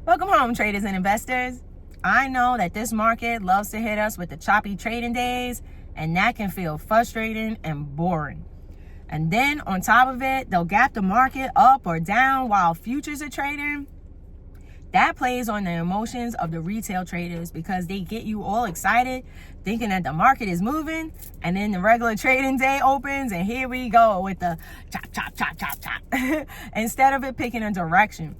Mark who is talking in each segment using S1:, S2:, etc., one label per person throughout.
S1: Welcome home, traders and investors. I know that this market loves to hit us with the choppy trading days, and that can feel frustrating and boring. And then on top of it, they'll gap the market up or down while futures are trading. That plays on the emotions of the retail traders because they get you all excited thinking that the market is moving, and then the regular trading day opens and here we go with the chop, chop, chop, chop, chop instead of it picking a direction.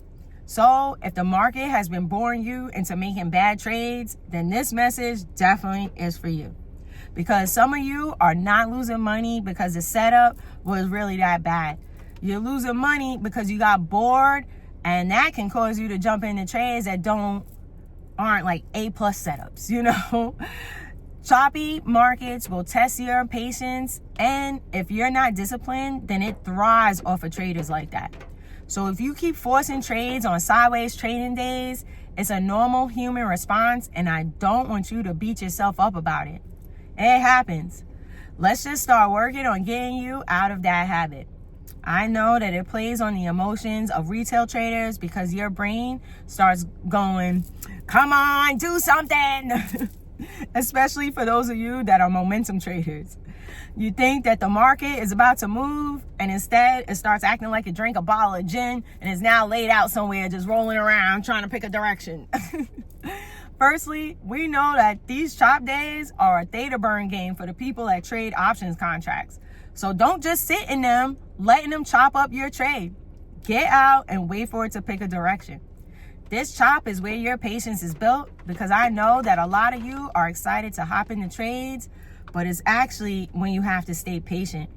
S1: So if the market has been boring you into making bad trades, then this message definitely is for you. Because some of you are not losing money because the setup was really that bad. You're losing money because you got bored, and that can cause you to jump into trades that aren't like A+ setups, you know? Choppy markets will test your patience, and if you're not disciplined, then it thrives off of traders like that. So if you keep forcing trades on sideways trading days, it's a normal human response, and I don't want you to beat yourself up about it. It happens. Let's just start working on getting you out of that habit. I know that it plays on the emotions of retail traders because your brain starts going, come on, do something. Especially for those of you that are momentum traders. You think that the market is about to move, and instead it starts acting like it drank a bottle of gin and is now laid out somewhere just rolling around trying to pick a direction. Firstly, we know that these chop days are a theta burn game for the people that trade options contracts. So don't just sit in them, letting them chop up your trade. Get out and wait for it to pick a direction. This chop is where your patience is built, because I know that a lot of you are excited to hop into trades, but it's actually when you have to stay patient.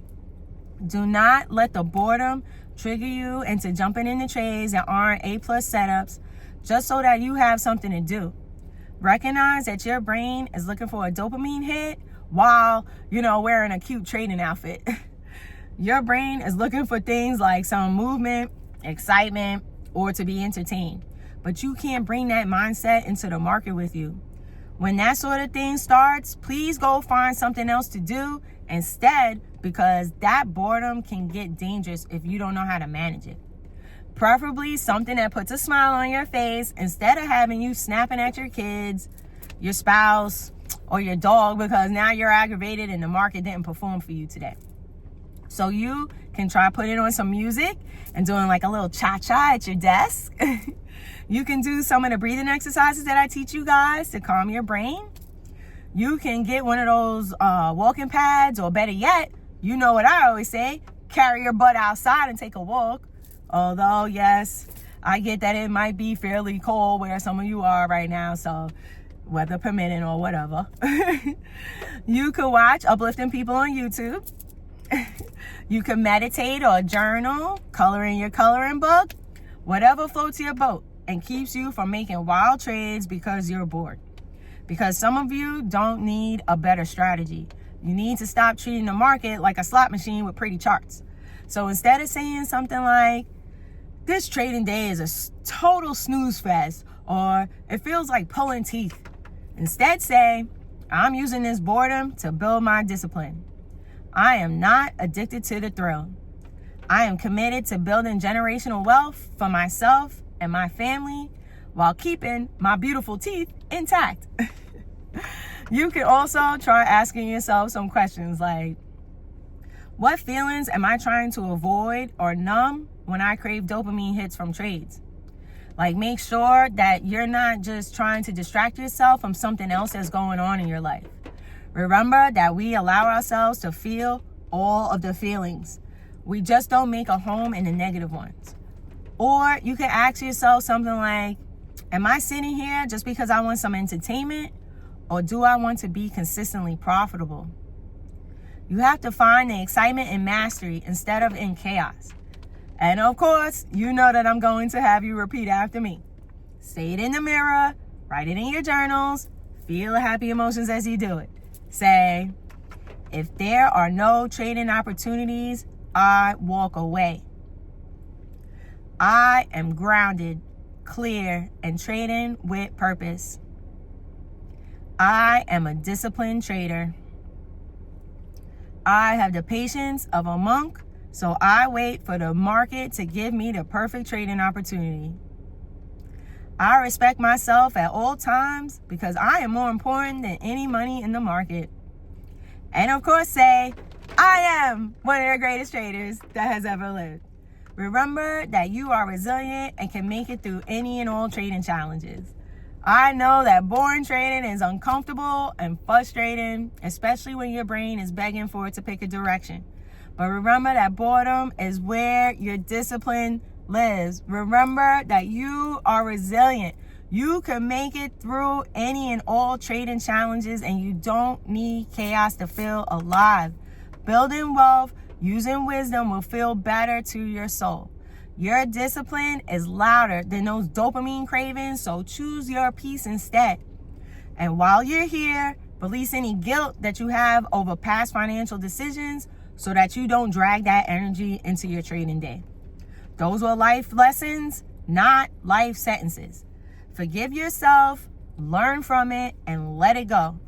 S1: Do not let the boredom trigger you into jumping into trades that aren't A+ setups just so that you have something to do. Recognize that your brain is looking for a dopamine hit while, wearing a cute trading outfit. Your brain is looking for things like some movement, excitement, or to be entertained. But you can't bring that mindset into the market with you. When that sort of thing starts, please go find something else to do instead, because that boredom can get dangerous if you don't know how to manage it. Preferably something that puts a smile on your face instead of having you snapping at your kids, your spouse, or your dog because now you're aggravated and the market didn't perform for you today. So you can try putting on some music and doing like a little cha-cha at your desk. You can do some of the breathing exercises that I teach you guys to calm your brain. You can get one of those walking pads, or better yet, you know what I always say, carry your butt outside and take a walk. Although, yes, I get that it might be fairly cold where some of you are right now, so weather permitting or whatever. You could watch uplifting people on YouTube. You can meditate or journal, color in your coloring book, whatever floats your boat and keeps you from making wild trades because you're bored. Because some of you don't need a better strategy. You need to stop treating the market like a slot machine with pretty charts. So instead of saying something like, this trading day is a total snooze fest, or it feels like pulling teeth, instead say, I'm using this boredom to build my discipline. I am not addicted to the thrill. I am committed to building generational wealth for myself and my family while keeping my beautiful teeth intact. You can also try asking yourself some questions like, what feelings am I trying to avoid or numb when I crave dopamine hits from trades? Like, make sure that you're not just trying to distract yourself from something else that's going on in your life. Remember that we allow ourselves to feel all of the feelings. We just don't make a home in the negative ones. Or you can ask yourself something like, am I sitting here just because I want some entertainment, or do I want to be consistently profitable? You have to find the excitement in mastery instead of in chaos. And of course, you know that I'm going to have you repeat after me. Say it in the mirror, write it in your journals, feel the happy emotions as you do it. Say, if there are no trading opportunities, I walk away. I am grounded, clear, and trading with purpose. I am a disciplined trader. I have the patience of a monk, so I wait for the market to give me the perfect trading opportunity. I respect myself at all times because I am more important than any money in the market. And of course say, I am one of the greatest traders that has ever lived. Remember that you are resilient and can make it through any and all trading challenges. I know that boring trading is uncomfortable and frustrating, especially when your brain is begging for it to pick a direction. But remember that boredom is where your discipline lives. Remember that you are resilient. You can make it through any and all trading challenges, and you don't need chaos to feel alive. Building wealth using wisdom will feel better to your soul. Your discipline is louder than those dopamine cravings, so choose your peace instead. And while you're here, release any guilt that you have over past financial decisions so that you don't drag that energy into your trading day. Those were life lessons, not life sentences. Forgive yourself, learn from it, and let it go.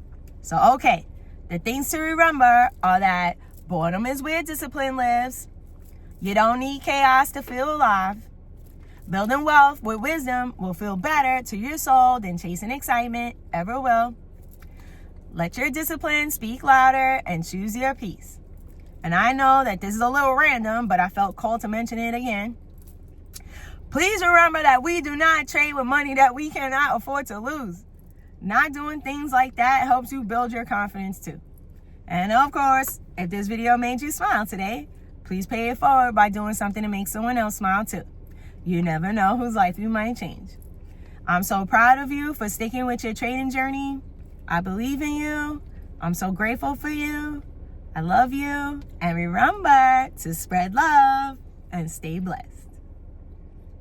S1: So, okay, the things to remember are that boredom is where discipline lives. You don't need chaos to feel alive. Building wealth with wisdom will feel better to your soul than chasing excitement ever will. Let your discipline speak louder and choose your peace. And I know that this is a little random, but I felt called to mention it again. Please remember that we do not trade with money that we cannot afford to lose. Not doing things like that helps you build your confidence too. And of course, if this video made you smile today, please pay it forward by doing something to make someone else smile too. You never know whose life you might change. I'm so proud of you for sticking with your trading journey. I believe in you. I'm so grateful for you. I love you. And remember to spread love and stay blessed.